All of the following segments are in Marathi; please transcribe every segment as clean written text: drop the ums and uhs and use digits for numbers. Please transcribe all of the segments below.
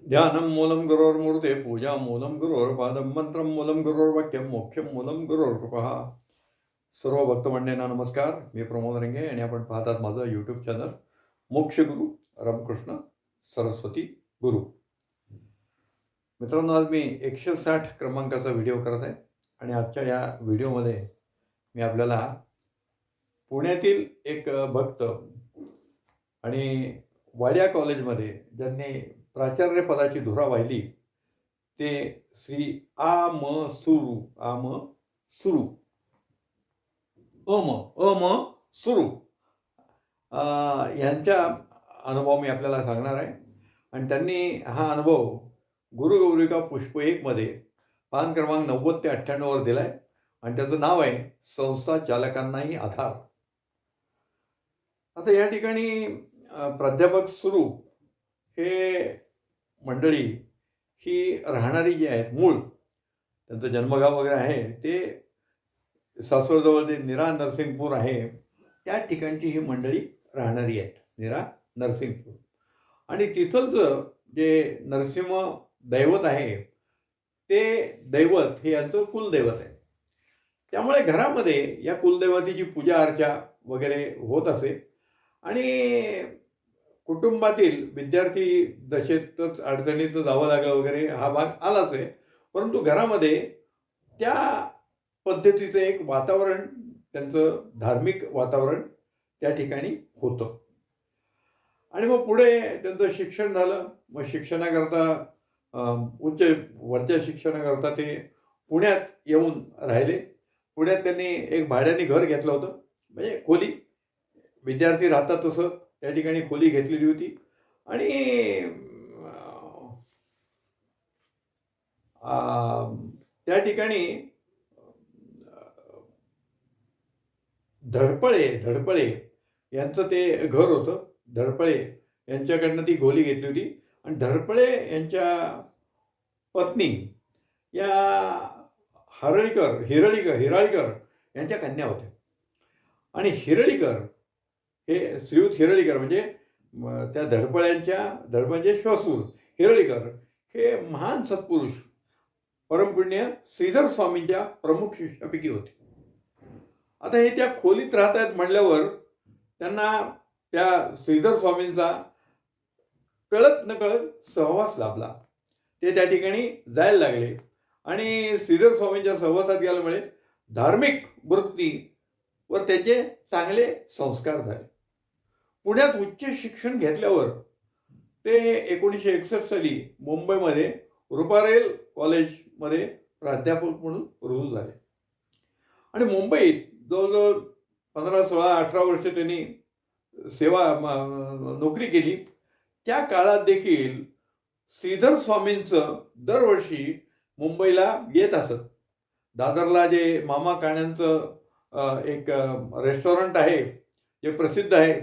ध्यानं मूलं गुरोर्मूर्ते पूजा मूलं गुरोर्पादं मंत्रं मूलं गुरोर्वाक्यं मोक्षं मूलं गुरोर्कृपः. सर्व भक्तमंडळींना नमस्कार. मी प्रमोद रंगे आणि आपण पाहतात माझं यूट्यूब चॅनल मोक्ष गुरु रामकृष्ण सरस्वती गुरु. मित्रांनो, आज मी 160 क्रमांकाचा व्हिडिओ करत आहे आणि आजच्या या व्हिडिओमध्ये मी आपल्याला पुण्यातील एक भक्त आणि वाड्या कॉलेजमध्ये ज्यांनी प्राचार्य पदाची धुरा वाहिली ते श्री आम सुरू सुरू यांच्या अनुभव मी आपल्याला सांगणार आहे. आणि त्यांनी हा अनुभव गुरुगौरिका पुष्प 1मध्ये पान क्रमांक 90 ते 98 दिला आहे आणि त्याचं नाव आहे संस्था चालकांनाही आधार. आता या ठिकाणी प्राध्यापक सुरू हे मंडळी ही राहणारी जी आहेत, मूळ त्यांचं जन्मगाव वगैरे आहे ते सासवडजवळ जे निरा नरसिंगपूर आहे त्या ठिकाणची ही मंडळी राहणारी आहेत, निरा नरसिंगपूर. आणि तिथलचं जे नरसिंह दैवत आहे ते दैवत हे यांचं कुलदैवत आहे. त्यामुळे घरामध्ये या कुलदैवतीची पूजा अर्चा वगैरे होत असे आणि कुटुंबातील विद्यार्थी दशेतच अडचणीत जावं लागलं वगैरे हा भाग आलाच आहे. परंतु घरामध्ये त्या पद्धतीचं एक वातावरण, त्यांचं धार्मिक वातावरण त्या ठिकाणी होतं. आणि मग पुढे त्यांचं शिक्षण झालं. मग शिक्षणाकरता उच्च वरच्या शिक्षणाकरता ते पुण्यात येऊन राहिले. पुण्यात त्यांनी एक भाड्याने घर घेतलं होतं, म्हणजे खोली, विद्यार्थी राहतात तसं त्या ठिकाणी खोली घेतलेली होती. आणि त्या ठिकाणी धडपळे यांचं ते घर होतं. धडपळे यांच्याकडनं ती खोली घेतली होती आणि धडपळे यांच्या पत्नी या हिराळीकर यांच्या कन्या होत्या. आणि हिरळीकर हे श्रीयुत हिरळीकर म्हणजे त्या धडपळ्यांचे श्वसूर हिरळीकर हे महान सत्पुरुष परमपुण्य श्रीधर स्वामींच्या प्रमुख शिष्यापैकी होते. आता हे त्या खोलीत राहत आहेत म्हटल्यावर त्यांना त्या श्रीधर स्वामींचा कळत नकळत सहवास लाभला. ते त्या ठिकाणी जायला लागले आणि श्रीधर स्वामींच्या सहवासात गेल्यामुळे धार्मिक वृत्तीवर त्यांचे चांगले संस्कार झाले. पुण्यात उच्च शिक्षण घेतल्यावर ते 1961 साली मुंबईमध्ये रुपारेल कॉलेजमध्ये प्राध्यापक म्हणून रुजू झाले. आणि मुंबईत जवळजवळ 15, 16, 18 वर्ष त्यांनी नोकरी केली. त्या काळात देखील श्रीधर स्वामींचं दरवर्षी मुंबईला येत असत. दादरला जे मामा काण्यांचं एक रेस्टॉरंट आहे जे प्रसिद्ध आहे,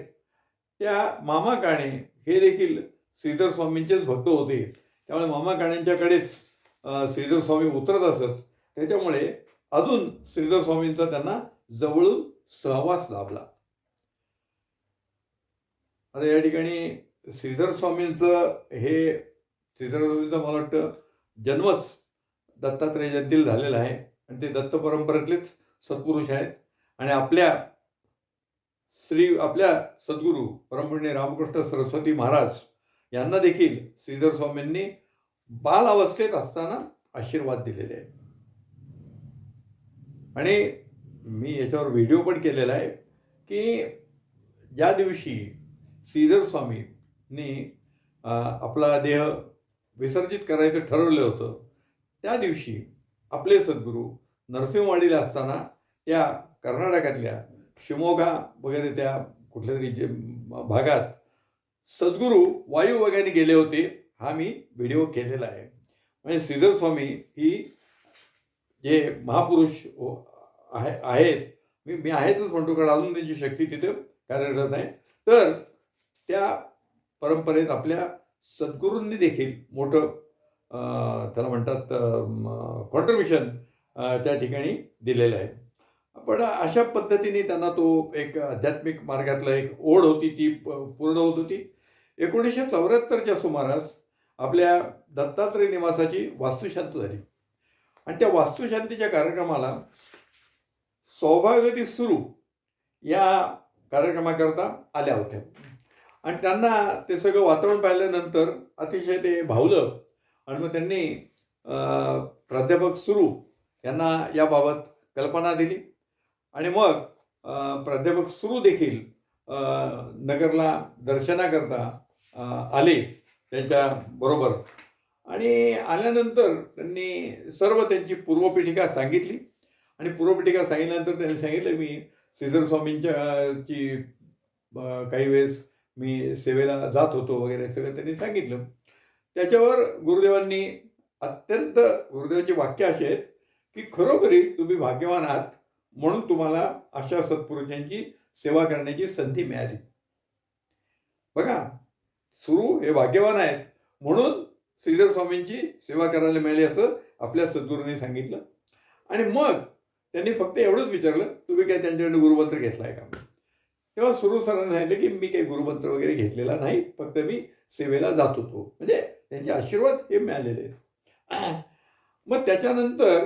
त्या मामा काणे हे देखील श्रीधर स्वामींचेच भक्त होते. त्यामुळे मामा काण्यांच्याकडेच श्रीधर स्वामी उतरत असत. त्याच्यामुळे अजून श्रीधर स्वामींचा त्यांना जवळून सहवास लाभला. आता या ठिकाणी श्रीधर स्वामींचं मला वाटतं जन्मच दत्तात्रय जयंतीला झालेला आहे आणि ते दत्त परंपरेतलेच सत्पुरुष आहेत. आणि आपल्या सद्गुरू परमपुण्य रामकृष्ण सरस्वती महाराज यांना देखील श्रीधर स्वामींनी बाल अवस्थेत असताना आशीर्वाद दिलेले आहेत. आणि मी याच्यावर व्हिडिओ पण केलेला आहे की ज्या दिवशी श्रीधर स्वामींनी आपला देह विसर्जित करायचं ठरवलं होतं त्या दिवशी आपले सद्गुरू नरसिंहवाडीला असताना त्या कर्नाटकातल्या शिमोगा वगैरे त्या कुठल्या तरी भागात सद्गुरू वायुवेगाने गेले होते. हा मी व्हिडिओ केलेला आहे. म्हणजे श्रीधर स्वामी ही जे महापुरुष आहेत, मी आहेतच म्हणतो कारण अजून त्यांची शक्ती तिथे कार्यरत आहे. तर त्या परंपरेत आपल्या सद्गुरूंनी देखील मोठं त्याला म्हणतात कॉन्ट्रिब्युशन त्या ठिकाणी दिलेलं आहे. पण अशा पद्धतीने त्यांना तो एक आध्यात्मिक मार्गातला एक ओढ होती ती पूर्ण होत होती. 1974च्या सुमारास आपल्या दत्तात्रय निवासाची वास्तुशांती झाली. आणि त्या वास्तुशांतीच्या कार्यक्रमाला सौभाग्यवती सुरू या कार्यक्रमाकरता आल्या होत्या. आणि त्यांना ते सगळं वातावरण पाहिल्यानंतर अतिशय ते भावलं. आणि मग त्यांनी प्राध्यापक सुरू यांना याबाबत कल्पना दिली. आणि मग प्राध्यापक सुरू देखील नगरला दर्शनाकरता आले त्यांच्याबरोबर. आणि आल्यानंतर त्यांनी सर्व त्यांची पूर्वपीठिका सांगितली. आणि पूर्वपीठिका सांगितल्यानंतर त्यांनी सांगितलं, मी श्रीधर स्वामींची काही वेळेस मी सेवेला जात होतो वगैरे सगळं त्यांनी सांगितलं. त्याच्यावर गुरुदेवांनी गुरुदेवांची वाक्य अशी आहेत की खरोखरीच तुम्ही भाग्यवान आहात, म्हणून तुम्हाला अशा सत्पुरुषांची सेवा करण्याची संधी मिळाली. बघा, सुरू हे भाग्यवान आहेत म्हणून श्रीधर स्वामींची सेवा करायला मिळाली असं आपल्या सद्गुरूंनी सांगितलं. आणि मग त्यांनी फक्त एवढंच विचारलं, तुम्ही काय त्यांच्याकडे गुरुमंत्र घेतलाय का? तेव्हा सुरू सरांनी सांगितलं की मी काही गुरुमंत्र वगैरे घेतलेला नाही, फक्त मी सेवेला जात होतो. म्हणजे त्यांचे आशीर्वाद हे मिळालेले आहेत. मग त्याच्यानंतर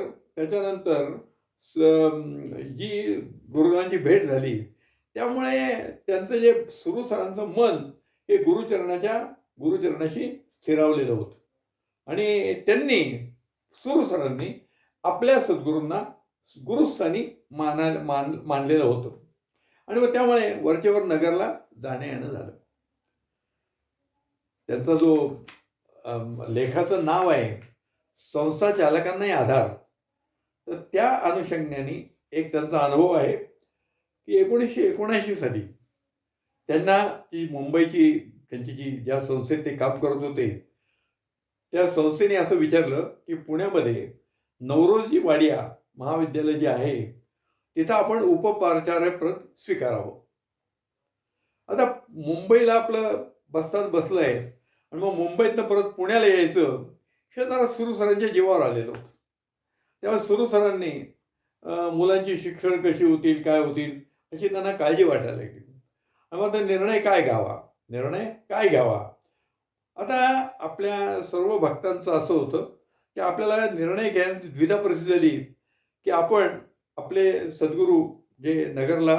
जी गुरुदेवांची भेट झाली, त्यामुळे त्यांचं जे सुरू सरांचं मन हे गुरुचरणाशी स्थिरावलेलं होतं. आणि सुरू सरांनी आपल्या सद्गुरूंना गुरुस्थानी मानलेलं होतं. आणि मग त्यामुळे वरचेवर नगरला जाणं येणं झालं. त्यांचा जो लेखाचं नाव आहे संस्था चालकांनाही आधार, तर त्या अनुषंगाने एक त्यांचा अनुभव आहे की 1979 साली त्यांना जी मुंबईची त्यांची ज्या संस्थेत ते काम करत होते त्या संस्थेने असं विचारलं की पुण्यामध्ये नवरोजी वाडिया महाविद्यालय जे आहे तिथं आपण उपप्राचार्यपद स्वीकारावं. आता मुंबईला आपलं बसतात बसलंय आणि मग मुंबईतनं परत पुण्याला यायचं हे जरा सुरू सरांच्या जीवावर आलेलं होतं. तेव्हा सुरू सरांनी मुलांची शिक्षण कशी होतील, काय होतील अशी त्यांना काळजी वाटायला लागली. मग निर्णय काय घ्यावा. आता आपल्या सर्व भक्तांचं असं होतं की आपल्याला निर्णय घ्यायची द्विधा परिस्थिती झाली की आपण आपले सद्गुरू जे नगरला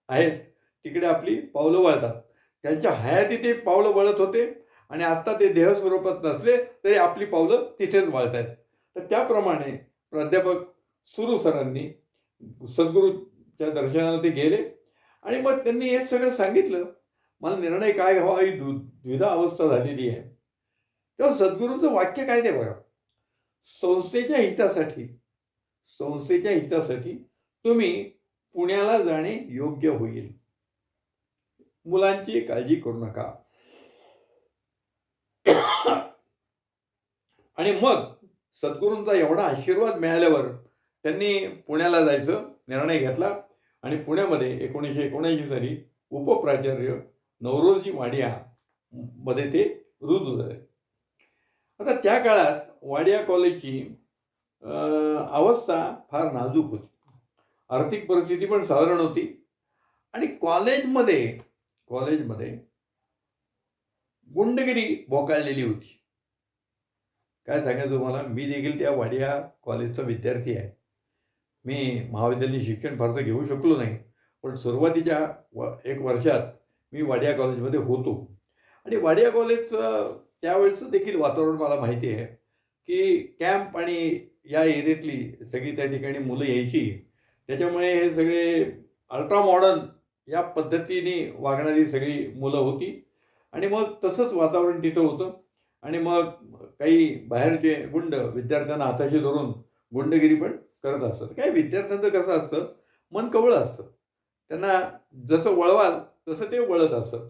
आहेत तिकडे आपली पावलं वळतात. त्यांच्या हयाती ते पावलं वळत होते आणि आता ते देहस्वरूपात नसले तरी आपली पावलं तिथेच वळत आहेत. तर त्याप्रमाणे प्राध्यापक सुरू सरांनी सद्गुरूच्या दर्शनाला ते गेले. आणि मग त्यांनी हे सगळं सांगितलं, मला निर्णय काय घ्यावा ही द्विधा अवस्था झालेली आहे. तेव्हा सद्गुरूंचं वाक्य काय ते बघा, संस्थेच्या हितासाठी तुम्ही पुण्याला जाणे योग्य होईल. मुलांची काळजी करू नका. आणि मग सद्गुरूंचा एवढा आशीर्वाद मिळाल्यावर त्यांनी पुण्याला जायचं निर्णय घेतला. आणि पुण्यामध्ये 1979 साली उपप्राचार्य नवरोजी वाडिया मध्ये ते रुजू झाले. आता त्या काळात वाडिया कॉलेजची अवस्था फार नाजूक होती, आर्थिक परिस्थिती पण साधारण होती. आणि कॉलेजमध्ये गुंडगिरी बोकाळलेली होती. काय सांगायचं तुम्हाला, मी देखील त्या वाडिया कॉलेजचा विद्यार्थी आहे. मी महाविद्यालयीन शिक्षण फारसं घेऊ शकलो नाही, पण सुरुवातीच्या 1 वर्षात मी वाडिया कॉलेजमध्ये होतो. आणि वाडिया कॉलेजचं त्यावेळेचं देखील वातावरण मला माहिती आहे की कॅम्प आणि या एरियातली सगळी त्या ठिकाणी मुलं यायची. त्याच्यामुळे हे सगळे अल्ट्रा मॉडर्न या पद्धतीने वागणारी सगळी मुलं होती. आणि मग तसंच वातावरण तिथं होतं. आणि मग काही बाहेरचे गुंड विद्यार्थ्यांना हाताशी धरून गुंडगिरी पण करत असतात. काय विद्यार्थ्यांचं कसं असतं, मन कवळं असतं, त्यांना जसं वळवाल तसं ते वळत असतात.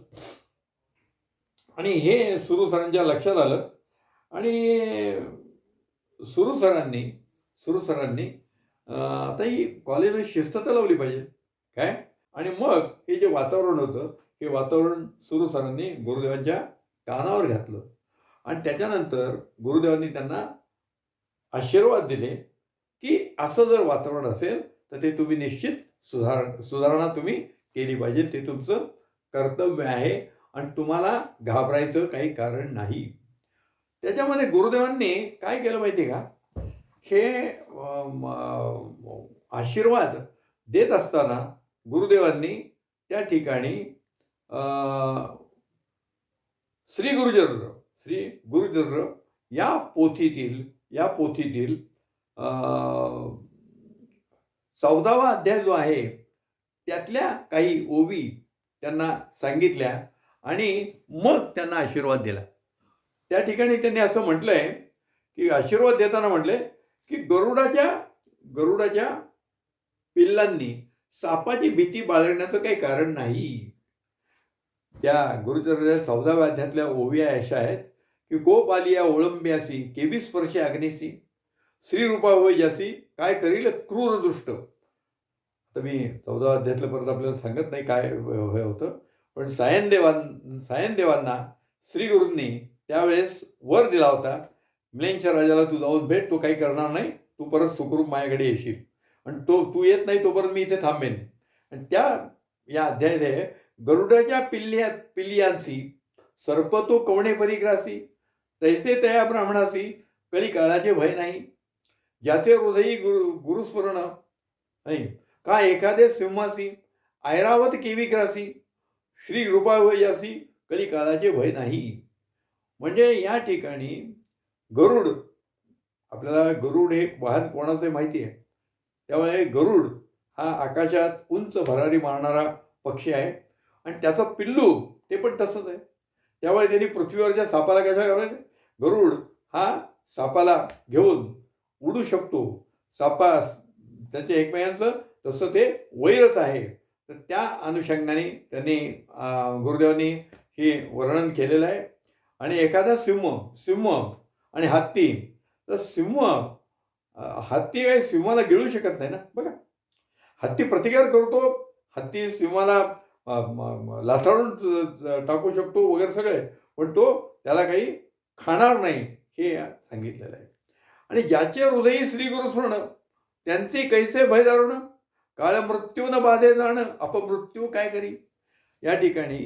आणि हे सुरू सरांच्या लक्षात आलं. आणि सुरू सरांनी आता ही कॉलेजमध्ये शिस्त तर लावली पाहिजे काय. आणि मग हे जे वातावरण होतं हे वातावरण सुरू सरांनी गुरुदेवांच्या कानावर घातलं. आणि त्याच्यानंतर गुरुदेवांनी त्यांना आशीर्वाद दिले की असं जर वातावरण असेल तर ते तुम्ही निश्चित सुधारणा तुम्ही केली पाहिजे. ते तुमचं कर्तव्य आहे आणि तुम्हाला घाबरायचं काही कारण नाही. त्याच्यामध्ये गुरुदेवांनी काय केलं माहिती आहे का, हे आशीर्वाद देत असताना गुरुदेवांनी त्या ठिकाणी श्री गुरुचरित्र या पोथीतील 14वा अध्याय जो आहे त्यातल्या काही ओवी त्यांना सांगितल्या आणि मग त्यांना आशीर्वाद दिला. त्या ठिकाणी त्यांनी असं म्हटलंय की आशीर्वाद देताना म्हटले की गरुडाच्या पिल्लांनी सापाची भीती बाळगण्याचं काही कारण नाही. त्या गुरुचरित्राच्या 14व्या अध्यायातल्या ओव्या अशा आहेत की गोप आलिया ओळंब्यासी केवी स्पर्शे अग्निसी श्रीरूपा होय जासी काय करील क्रूर दुष्ट. तर मी 14व्या अध्यायातलं परत आपल्याला सांगत नाही काय हे होतं, पण सायनदेवांना श्री गुरूंनी त्यावेळेस वर दिला होता, मिलेंच्या राजाला तू जाऊन भेट, तो काही करणार नाही, तू परत सुखरूप माझ्याकडे येशील आणि तू येत नाही तोपर्यंत मी इथे थांबेन. आणि या अध्यायात गरुडाच्या पिल्लियांसी सर्पतो कवणे परिग्रासी तैसे तया ब्राह्मणासी कली काळाचे भय नाही. ज्याचे हृदयी गुरुस्मरण नाही का एखादे सिंहासी ऐरावत केवी ग्रासी श्री कृपा होयासी कली काळाचे भय नाही. म्हणजे या ठिकाणी आपल्याला गरुड हे वाहन कोणाचे माहिती आहे. त्यामुळे गरुड हा आकाशात उंच भरारी मारणारा पक्षी आहे आणि त्याचं पिल्लू ते पण तसंच आहे. त्यामुळे त्यांनी पृथ्वीवरच्या सापाला कशा करायचे, गरुड हा सापाला घेऊन उडू शकतो. त्यांच्या एकमेकांचं तसं ते वैरच आहे. तर त्या अनुषंगाने त्यांनी गुरुदेवांनी हे वर्णन केलेलं आहे. आणि एखादा सिंह आणि हत्ती, तर हत्ती काही सिंहाला गिळू शकत नाही ना. बघा, हत्ती प्रतिकार करतो, हत्ती सिंहाला लाथाडून टाकू शकतो वगैरे सगळे, पण तो त्याला काही खाणार नाही हे सांगितलेलं आहे. आणि ज्याचे हृदयी श्री गुरुस्मरण त्यांचे कैसे भय दारुण काळ मृत्यू न बाधे जाणं अपमृत्यू काय करी. या ठिकाणी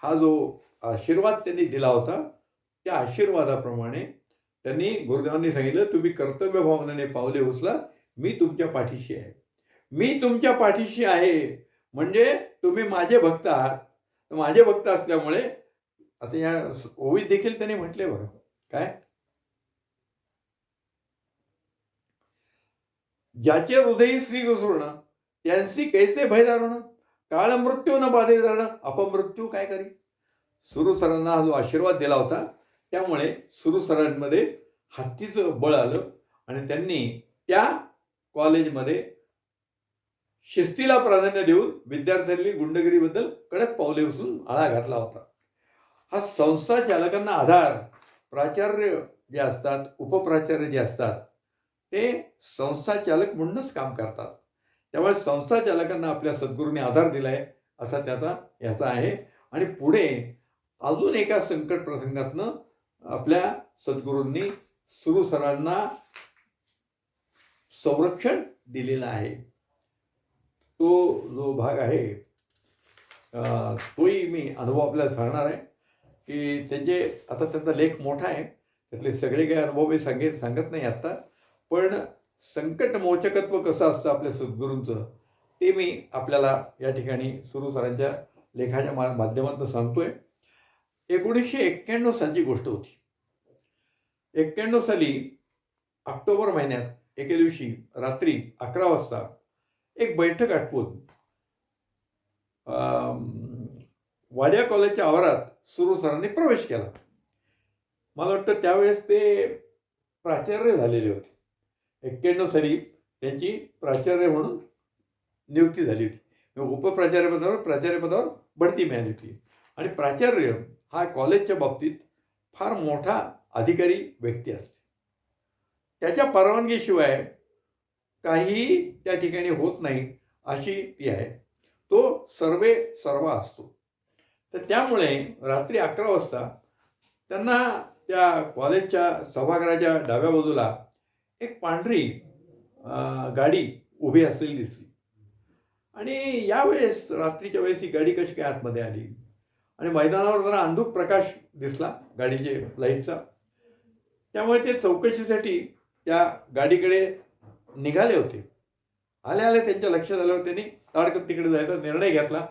हा जो आशीर्वाद त्यांनी दिला होता त्या आशीर्वादाप्रमाणे त्यांनी गुरुदेवांनी सांगितलं, तुम्ही कर्तव्य भावनेने पावले उचला, मी तुमच्या पाठीशी आहे. मी तुमच्या पाठीशी आहे म्हणजे तुम्ही माझे भक्त आहात. माझे भक्त असल्यामुळे आता या ओवीत देखील त्यांनी म्हटले बरं काय, ज्याचे हृदयी श्री गुरुस्मरण त्यांची कैसे भय दारुण काळ मृत्यू न बाधे जाणं अपमृत्यू काय करी. सुरू सरांना जो आशीर्वाद दिला होता त्यामुळे सुरू सरांमध्ये हत्तीचं बळ आलं आणि त्यांनी त्या कॉलेजमध्ये शिस्तीला प्राधान्य देऊन विद्यार्थ्यांनी गुंडगिरीबद्दल कडक पावले उचलून आळा घातला होता. हा संस्था चालकांना आधार, प्राचार्य जे असतात, उपप्राचार्य जे असतात ते संस्था चालक म्हणूनच काम करतात. त्यामुळे संस्था चालकांना आपल्या सद्गुरूंनी आधार दिलाय असा याचा आहे. आणि पुढे अजून एका संकट प्रसंगातनं आपल्या सद्गुरूंनी सुरू सरांना संरक्षण दिलेलं आहे. तो जो भाग आहे तोही मी अनुभव आपल्याला सांगणार आहे की त्यांचा लेख मोठा आहे, त्यातले सगळे काही अनुभव मी सांगत नाही आत्ता. पण संकट मोचकत्व कसं असतं आपल्या सद्गुरूंचं ते मी आपल्याला या ठिकाणी सुरू सरांच्या लेखाच्या माध्यमातून सांगतोय. 1991 सालची गोष्ट होती. 91 साली ऑक्टोबर महिन्यात एके दिवशी रात्री 11 वाजता एक बैठक आटपून वाडिया कॉलेजच्या आवारात सुरू सरांनी प्रवेश केला. मला वाटतं त्यावेळेस ते प्राचार्य झालेले होते. 91 साली त्यांची प्राचार्य म्हणून नियुक्ती झाली होती. प्राचार्यपदावर बढती मिळाली होती. आणि प्राचार्य हा कॉलेजच्या बाबतीत फार मोठा अधिकारी व्यक्ती असते. त्याच्या परवानगीशिवाय काहीही त्या ठिकाणी होत नाही अशी ती आहे. तो सर्वा असतो. तर त्यामुळे रात्री 11 वाजता त्यांना त्या कॉलेजच्या सभागृहाच्या डाव्या बाजूला एक पांढरी गाडी उभी असलेली दिसली. आणि यावेळेस रात्रीच्या वेळेस ही गाडी कशी काय आतमध्ये आली आणि मैदानावर जरा अंधुक प्रकाश दिसला गाडीचे लाईटचा. त्यामुळे ते चौकशीसाठी त्या गाडीकडे निघाले होते. आले आले त्यांच्या लक्षात आल्यावर त्यांनी ताडकन तिकडे जायचा निर्णय घेतला.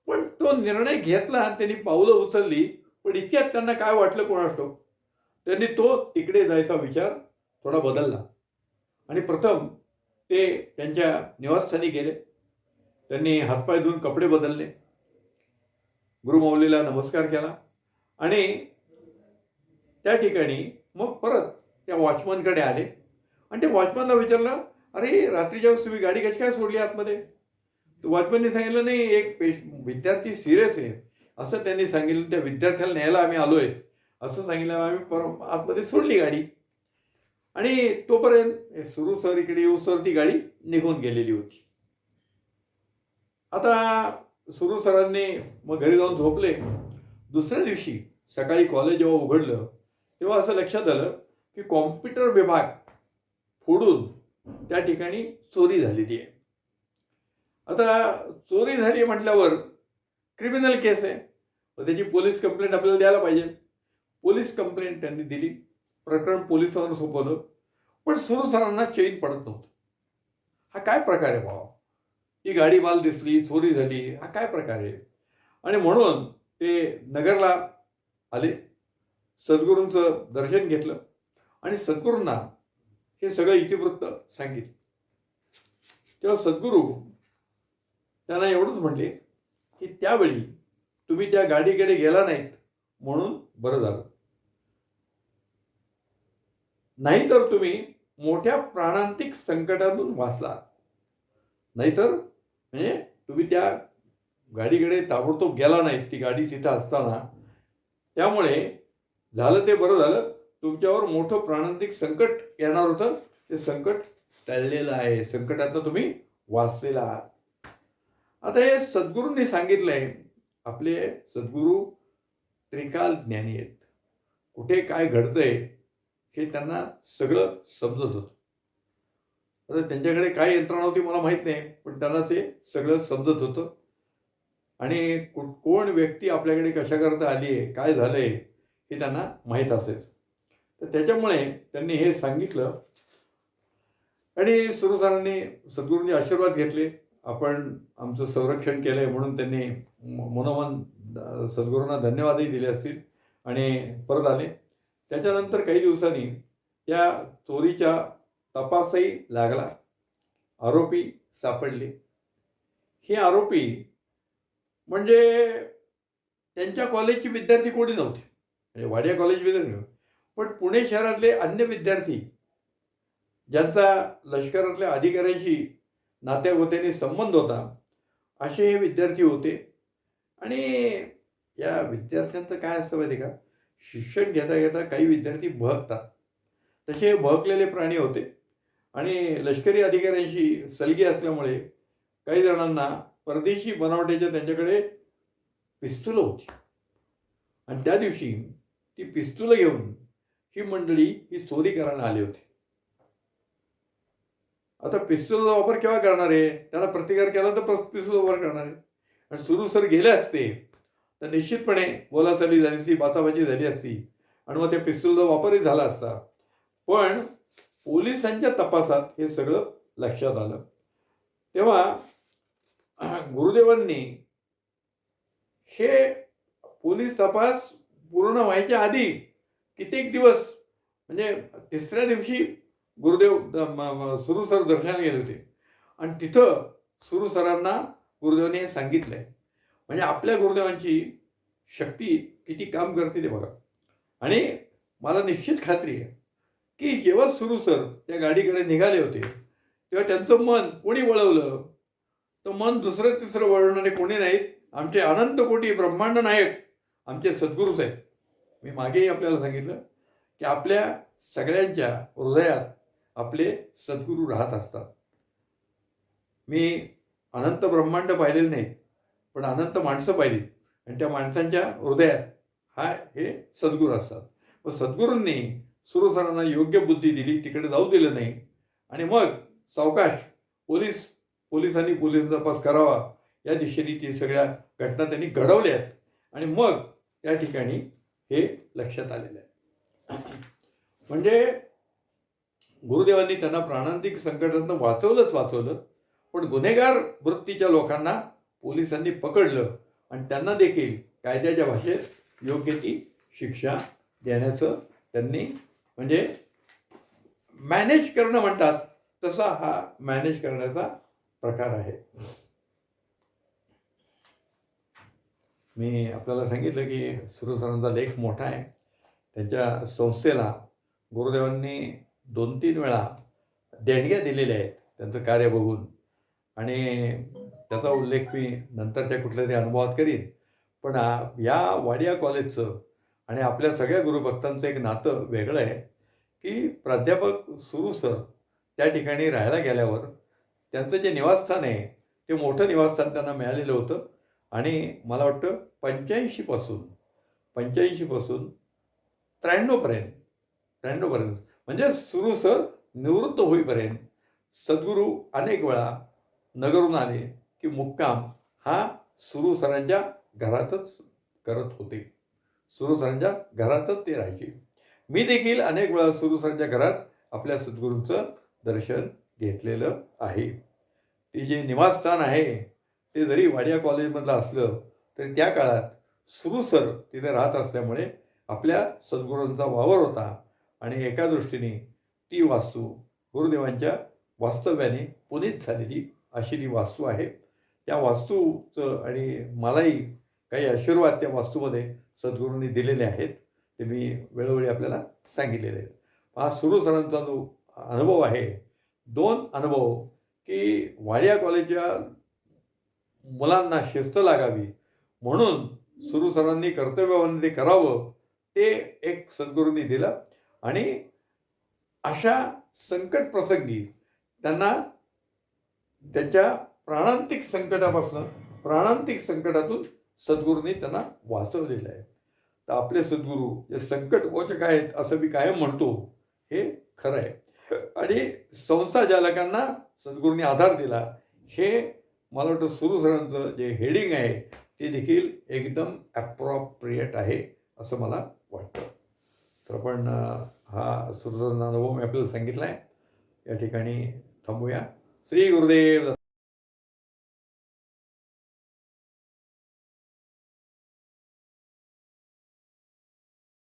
पण तो निर्णय घेतला, त्यांनी पावलं उचलली, पण इतक्यात त्यांना काय वाटलं कोणास ठाऊक, त्यांनी तो तिकडे जायचा विचार थोडा बदलला आणि प्रथम ते त्यांच्या निवासस्थानी गेले. त्यांनी हातपाय धुवून कपडे बदलले, गुरुमाऊलीला नमस्कार केला आणि त्या ठिकाणी मग परत त्या वॉचमनकडे आले आणि त्या वॉचमनला विचारलं, अरे रात्रीच्या वेळेस तुम्ही गाडी कशी काय सोडली आतमध्ये? वॉचमनने सांगितलं, नाही एक विद्यार्थी सिरियस आहे असं त्यांनी सांगितलं, त्या विद्यार्थ्याला न्यायला आम्ही आलोय असं सांगितलं, आम्ही आतमध्ये सोडली गाडी आणि तोपर्यंत सुरू सर इकडे येऊ सर ती गाडी निघून गेलेली होती. आता सुरू सरांनी मग घरी जाऊन झोपले. दुसऱ्या दिवशी सकाळी कॉलेज जेव्हा उघडलं तेव्हा असं लक्षात आलं की कॉम्प्युटर विभाग फोडून त्या ठिकाणी चोरी झालेली आहे. आता चोरी झाली म्हटल्यावर क्रिमिनल केस आहे, तर त्याची पोलीस कंप्लेंट आपल्याला द्यायला पाहिजे. पोलीस कंप्लेंट त्यांनी दिली, प्रकरण पोलिसांवर सोपवलं, पण सुरू सरांना चैन पडत नव्हतं. हा काय प्रकार आहे भावा? ही गाडी माल दिसली, चोरी झाली, हा काय प्रकार आहे? आणि म्हणून ते नगरला आले, सद्गुरूंचं दर्शन घेतलं आणि सद्गुरूंना हे सगळं इतिवृत्त सांगितलं. तेव्हा सद्गुरू त्यांना एवढंच म्हणले की त्यावेळी तुम्ही त्या गाडीकडे गेला नाहीत म्हणून बरं झालं, नाहीतर तुम्ही मोठ्या प्राणांतिक संकटातून वाचला. नाहीतर म्हणजे तुम्ही त्या गाडीकडे ताबडतोब गेला नाही, ती गाडी तिथं असताना, त्यामुळे झालं ते बरं झालं, तुमच्यावर मोठं प्राणांतिक संकट येणार होतं, ते संकट टळलेलं आहे, संकटातनं तुम्ही वाचलेला आहात. आता हे सद्गुरूंनी सांगितलंय. आपले सद्गुरू त्रिकाल ज्ञानी आहेत, कुठे काय घडतंय हे त्यांना सगळं समजत होतं. आता त्यांच्याकडे काय यंत्रणा होती मला माहित नाही, पण त्यांना ते सगळं समजत होतं आणि कोण व्यक्ती आपल्याकडे कशा करता आली आहे, काय झालंय हे त्यांना माहीत असेल. तर त्याच्यामुळे त्यांनी हे सांगितलं आणि सुरू सरांनी सद्गुरूंनी आशीर्वाद घेतले. आपण आमचं संरक्षण केलंय म्हणून त्यांनी मनोमन सद्गुरूंना धन्यवादही दिले असतील आणि परत आले. त्याच्यानंतर काही दिवसांनी त्या चोरीच्या तपासही लागला, आरोपी सापडले. हे आरोपी म्हणजे त्यांच्या कॉलेजचे विद्यार्थी कोणी नव्हते, म्हणजे वाडिया कॉलेज विद्यार्थी, पण पुणे शहरातले अन्य विद्यार्थी ज्यांचा लष्करातल्या अधिकाऱ्यांशी नात्यागोत्याने संबंध होता, असे हे विद्यार्थी होते. आणि या विद्यार्थ्यांचं काय असतं माहिती का, शिक्षण घेता घेता काही विद्यार्थी बहकतात, तसे बहकलेले प्राणी होते आणि लष्करी अधिकाऱ्यांशी सलगी असल्यामुळे काही जणांना परदेशी बनावटीच्या त्यांच्याकडे पिस्तुलं होती आणि त्या दिवशी ती पिस्तुलं घेऊन ही मंडळी ही चोरी करायला आली होती. आता पिस्तुलचा वापर केव्हा करणार आहे, त्याला प्रतिकार केला तर पिस्तुल वापर करणार आहे. आणि सुरू सर गेले असते तर निश्चितपणे बोलाचाली झाली असती, बाचाबाची झाली असती आणि मग त्या पिस्तुलचा वापरही झाला असता. पण पोलिसांच्या तपासात हे सगळं लक्षात आलं. तेव्हा गुरुदेवांनी हे पोलीस तपास पूर्ण व्हायच्या आधी कित्येक दिवस, म्हणजे तिसऱ्या दिवशी गुरुदेव सुरू सर दर्शनाला गेले होते आणि तिथं सुरू सरांना गुरुदेवांनी हे सांगितलंय. म्हणजे आपल्या गुरुदेवांची शक्ती किती काम करते ते बघा. आणि मला निश्चित खात्री आहे की जेव्हा सुरू सर त्या गाडीकडे निघाले होते तेव्हा त्यांचं मन कोणी वळवलं, तर मन दुसरं तिसरं वळवणारे कोणी नाहीत, आमचे अनंत कोटी ब्रह्मांड नायक आमचे सद्गुरूच आहेत. मी मागेही आपल्याला सांगितलं की आपल्या सगळ्यांच्या हृदयात आपले सद्गुरू राहत असतात. मी अनंत ब्रह्मांड पाहिलेले नाहीत, पण अनंत माणसं पाहिली आणि त्या माणसांच्या हृदयात हे सद्गुरू असतात. व सद्गुरूंनी सुरू सरांना योग्य बुद्धी दिली, तिकडे जाऊ दिलं नाही आणि मग सावकाश पोलिसांनी पोलीस तपास करावा या दिशेने ती सगळ्या घटना त्यांनी घडवल्या आणि मग त्या ठिकाणी हे लक्षात आलेलं आहे. म्हणजे गुरुदेवांनी त्यांना प्राणांतिक संकटातून वाचवलं, पण गुन्हेगार वृत्तीच्या लोकांना पोलिसांनी पकडलं आणि त्यांना देखील कायद्याच्या भाषेत योग्य ती शिक्षा देण्याचं त्यांनी म्हणजे मॅनेज करणं म्हणतात तसा हा मॅनेज करण्याचा प्रकार आहे. मी आपल्याला सांगितलं की सुरू सरांचा लेख मोठा आहे. त्यांच्या संस्थेला गुरुदेवांनी 2-3 वेळा देणग्या दिलेल्या आहेत त्यांचं कार्य बघून आणि त्याचा उल्लेख मी नंतरच्या कुठल्यातरी अनुभवात करीन. पण या वाडिया कॉलेजचं आणि आपल्या सगळ्या गुरुभक्तांचं एक नातं वेगळं आहे की प्राध्यापक सुरू सर त्या ठिकाणी राहायला गेल्यावर त्यांचं जे निवासस्थान आहे ते मोठं निवासस्थान त्यांना मिळालेलं होतं आणि मला वाटतं 85 पासून 93पर्यंत म्हणजे सुरू सर निवृत्त होईपर्यंत सद्गुरू अनेक वेळा नगरून आले की मुक्काम हा सुरू सरांच्या घरातच करत होते. सुरू सरांच्या घरातच ते राहायचे. मी देखील अनेक वेळा सुरू सरांच्या घरात आपल्या सद्गुरूंचं दर्शन घेतलेलं आहे. ते जे निवासस्थान आहे ते जरी वाडिया कॉलेजमधलं असलं तरी त्या काळात सुरू सर तिथे राहत असल्यामुळे आपल्या सद्गुरूंचा वावर होता आणि एका दृष्टीने ती वास्तू गुरुदेवांच्या वास्तव्याने पुनीत झालेली अशी ती वास्तू आहे. त्या वास्तूचं आणि मलाही काही आशीर्वाद त्या वास्तूमध्ये सद्गुरूंनी दिलेले आहेत ते मी वेळोवेळी आपल्याला सांगितलेले आहेत. हा सुरू सरांचा जो अनुभव आहे 2 अनुभव की वाडिया कॉलेजच्या मुलांना शिस्त लागावी म्हणून सुरू सरांनी कर्तव्यवान ते करावं ते एक सद्गुरूंनी दिलं आणि अशा संकट प्रसंगी त्यांना त्यांच्या प्राणांतिक संकटातून सद्गुरूंनी त्यांना वाचवलेलं आहे. तर आपले सद्गुरू जे संकटमोचक आहेत असं मी कायम म्हणतो हे खरं आहे. आणि संस्था चालकांना सद्गुरूंनी आधार दिला हे मला वाटतं सुरू सरांचं जे हेडिंग आहे ते देखील एकदम ॲप्रोप्रिएट आहे असं मला वाटतं. तर आपण हा सुरू सरांचा अनुभव मी आपल्याला सांगितला आहे. या ठिकाणी थांबूया. श्री गुरुदेव.